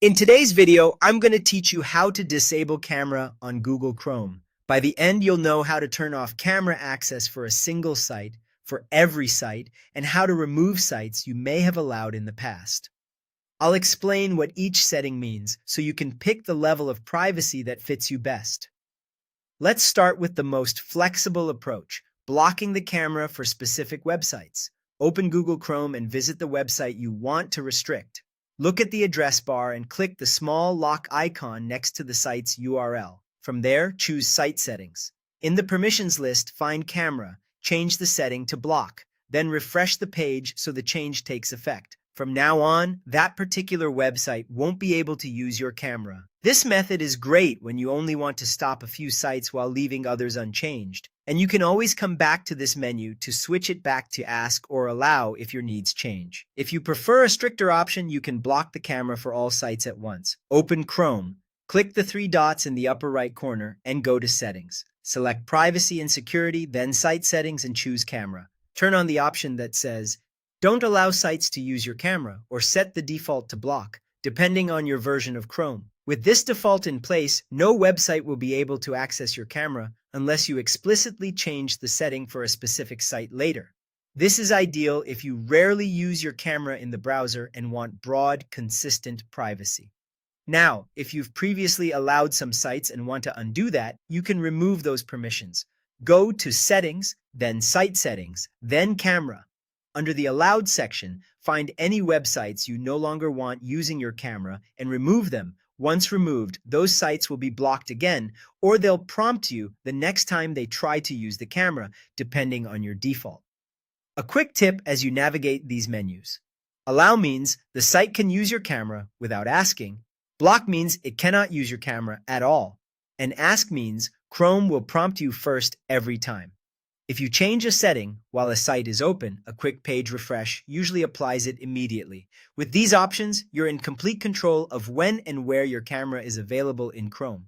In today's video, I'm going to teach you how to disable camera on Google Chrome. By the end, you'll know how to turn off camera access for a single site, for every site, and how to remove sites you may have allowed in the past. I'll explain what each setting means so you can pick the level of privacy that fits you best. Let's start with the most flexible approach, blocking the camera for specific websites. Open Google Chrome and visit the website you want to restrict. Look at the address bar and click the small lock icon next to the site's URL. From there, choose Site Settings. In the permissions list, find Camera. Change the setting to Block. Then refresh the page so the change takes effect. From now on, that particular website won't be able to use your camera. This method is great when you only want to stop a few sites while leaving others unchanged. And you can always come back to this menu to switch it back to Ask or Allow if your needs change. If you prefer a stricter option, you can block the camera for all sites at once. Open Chrome. Click the three dots in the upper right corner and go to Settings. Select Privacy and Security, then Site Settings and choose Camera. Turn on the option that says, Don't allow sites to use your camera, or set the default to block, depending on your version of Chrome. With this default in place, no website will be able to access your camera unless you explicitly change the setting for a specific site later. This is ideal if you rarely use your camera in the browser and want broad, consistent privacy. Now, if you've previously allowed some sites and want to undo that, you can remove those permissions. Go to Settings, then Site Settings, then Camera. Under the Allowed section, find any websites you no longer want using your camera and remove them. Once removed, those sites will be blocked again, or they'll prompt you the next time they try to use the camera, depending on your default. A quick tip as you navigate these menus. Allow means the site can use your camera without asking. Block means it cannot use your camera at all. And Ask means Chrome will prompt you first every time. If you change a setting while a site is open, a quick page refresh usually applies it immediately. With these options, you're in complete control of when and where your camera is available in Chrome.